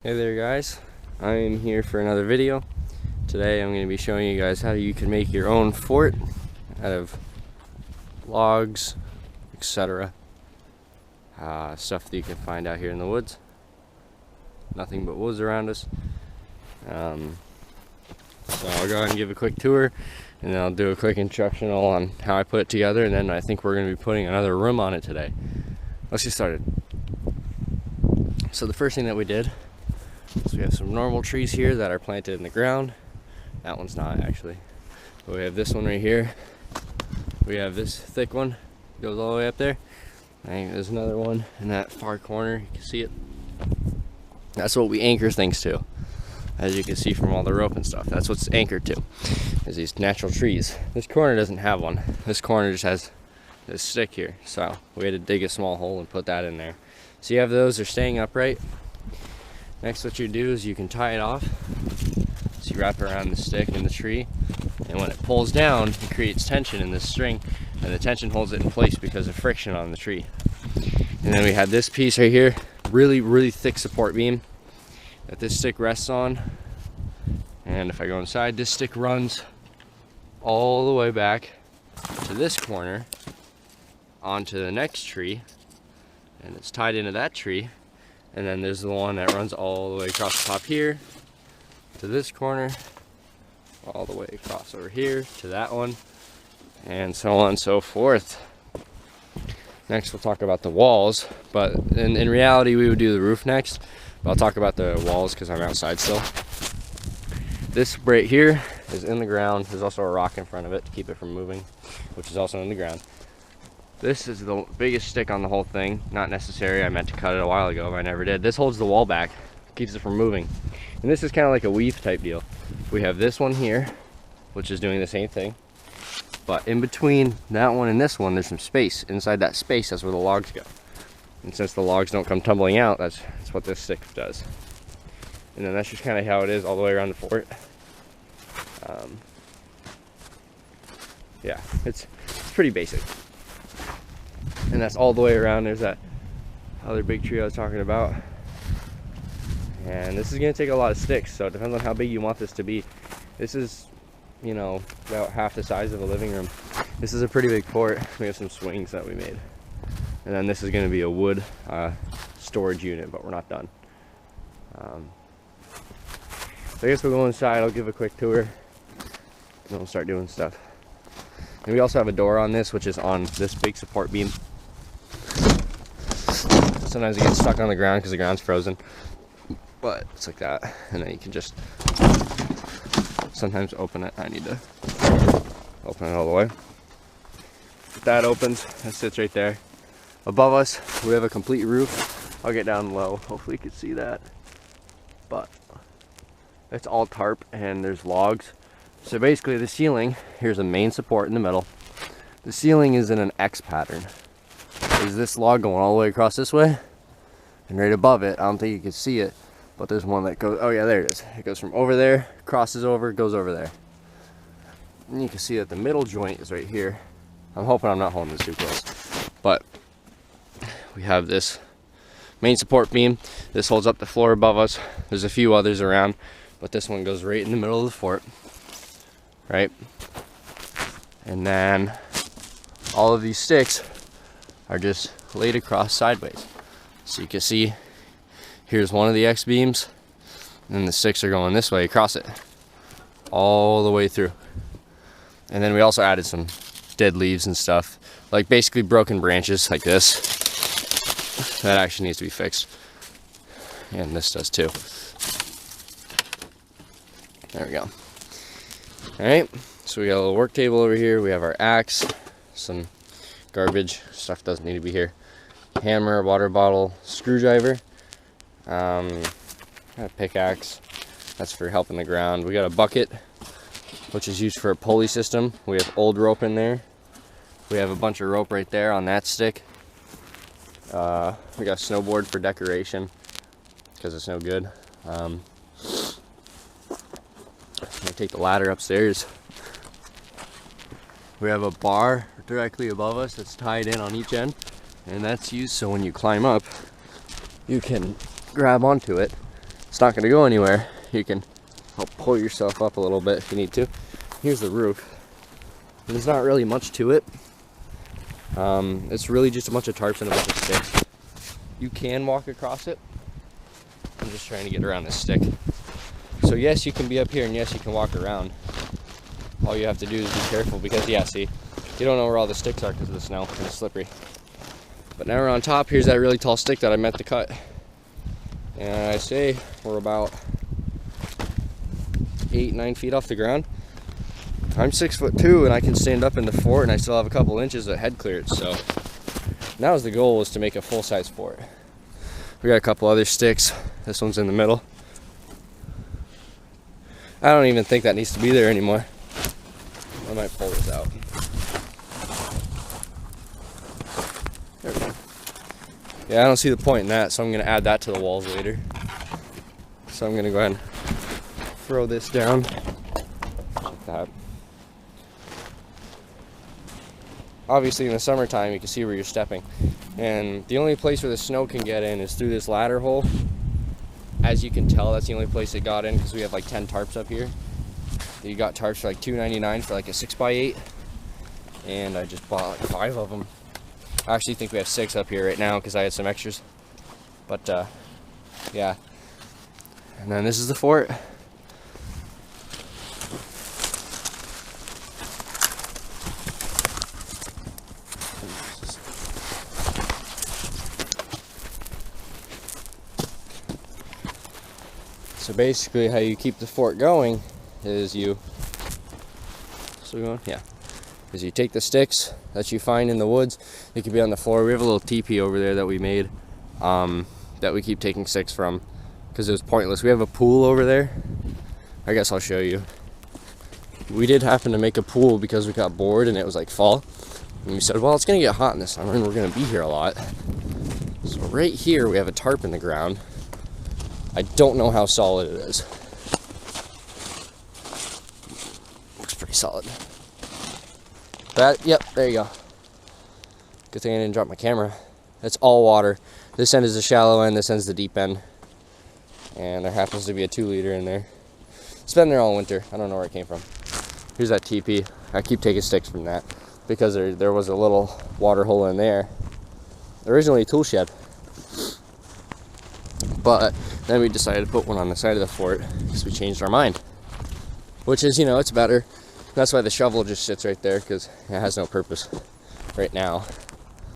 Hey there guys, I am here for another video. Today I'm going to be showing you guys how you can make your own fort out of logs, etc. Stuff that you can find out here in the woods. Nothing but woods around us. So I'll go ahead and give a quick tour, and then I'll do a quick instructional on how I put it together, and then I think we're going to be putting another room on it today. Let's get started. So the first thing that we did, so we have some normal trees here that are planted in the ground. That one's not actually. But we have this one right here. We have this thick one, goes all the way up there. And there's another one in that far corner, you can see it. That's what we anchor things to. As you can see from all the rope and stuff, that's what's anchored to, is these natural trees. This corner doesn't have one. This corner just has this stick here. So we had to dig a small hole and put that in there. So you have those, they're staying upright. Next, what you do is you can tie it off. So you wrap it around the stick in the tree, and when it pulls down, it creates tension in this string, and the tension holds it in place because of friction on the tree. And then we had this piece right here, really thick support beam that this stick rests on. And if I go inside, this stick runs all the way back to this corner onto the next tree, and it's tied into that tree. And then there's the one that runs all the way across the top here to this corner, all the way across over here to that one, and so on and so forth. Next we'll talk about the walls, but in reality we would do the roof next, but I'll talk about the walls because I'm outside still. This right here is in the ground. There's also a rock in front of it to keep it from moving, which is also in the ground. This is the biggest stick on the whole thing. Not necessary, I meant to cut it a while ago, but I never did. This holds the wall back, keeps it from moving. And this is kind of like a weave type deal. We have this one here, which is doing the same thing. But in between that one and this one, there's some space. Inside that space, that's where the logs go. And since the logs don't come tumbling out, that's what this stick does. And then that's just kind of how it is all the way around the fort. Yeah, it's pretty basic. And that's all the way around. There's that other big tree I was talking about. And this is going to take a lot of sticks, so it depends on how big you want this to be. This is, you know, about half the size of a living room. This is a pretty big fort. We have some swings that we made. And then this is going to be a wood storage unit, but we're not done. So I guess we'll go inside. I'll give a quick tour, and then we'll start doing stuff. And we also have a door on this, which is on this big support beam. Sometimes it gets stuck on the ground because the ground's frozen, but it's like that. And then you can just sometimes open it. I need to open it all the way. That opens, that sits right there. Above us, we have a complete roof. I'll get down low, hopefully you can see that. But it's all tarp and there's logs. So basically the ceiling, here's a main support in the middle. The ceiling is in an X pattern. There's this log going all the way across this way, and right above it, I don't think you can see it, but there's one that goes, oh yeah, there it is. It goes from over there, crosses over, goes over there. And you can see that the middle joint is right here. I'm hoping I'm not holding this too close. But we have this main support beam. This holds up the floor above us. There's a few others around, but this one goes right in the middle of the fort. Right? And then all of these sticks are just laid across sideways. So you can see, here's one of the X beams, and the sticks are going this way across it, all the way through. And then we also added some dead leaves and stuff, like basically broken branches like this. That actually needs to be fixed. And this does too. There we go. Alright, so we got a little work table over here. We have our axe, some garbage, stuff doesn't need to be here. Hammer, water bottle, screwdriver, a pickaxe, that's for helping the ground. We got a bucket, which is used for a pulley system. We have old rope in there. We have a bunch of rope right there on that stick. We got a snowboard for decoration, because it's no good. I'm gonna take the ladder upstairs. We have a bar directly above us that's tied in on each end, and that's used so when you climb up, you can grab onto it it's not going to go anywhere. You can help pull yourself up a little bit if you need to. Here's the roof. There's not really much to it. It's really just a bunch of tarps and a bunch of sticks. You can walk across it. I'm just trying to get around this stick. So yes, you can be up here, and yes, you can walk around. All you have to do is be careful because, yeah, see, you don't know where all the sticks are because of the snow and it's slippery. But now we're on top. Here's that really tall stick that I meant to cut. And I say we're about 8-9 feet off the ground. I'm 6'2" and I can stand up in the fort, and I still have a couple inches of head clearance. So now the goal is to make a full-size fort. We got a couple other sticks. This one's in the middle. I don't even think that needs to be there anymore. I might pull this out. There we go. Yeah, I don't see the point in that, so I'm going to add that to the walls later. So I'm going to go ahead and throw this down like that. Obviously in the summertime you can see where you're stepping, and the only place where the snow can get in is through this ladder hole. As you can tell, that's the only place it got in because we have like 10 tarps up here. You got tarps for like $2.99 for like a 6x8, and I just bought like 5 of them. I actually think we have 6 up here right now because I had some extras. But yeah, and then this is the fort. So basically how you keep the fort going is you take the sticks that you find in the woods. They could be on the floor. We have a little teepee over there that we made that we keep taking sticks from because it was pointless. We have a pool over there. I guess I'll show you. We did happen to make a pool because we got bored and it was like fall, and we said, well, it's gonna get hot in the summer and we're gonna be here a lot. So right here we have a tarp in the ground. I don't know how solid it is. Looks pretty solid. That, yep, there you go. Good thing I didn't drop my camera. It's all water. This end is the shallow end, this end's the deep end. And there happens to be a 2-liter in there. It's been there all winter. I don't know where it came from. Here's that teepee. I keep taking sticks from that because there was a little water hole in there. Originally a tool shed. But then we decided to put one on the side of the fort because we changed our mind. Which is, you know, it's better. That's why the shovel just sits right there, because it has no purpose right now.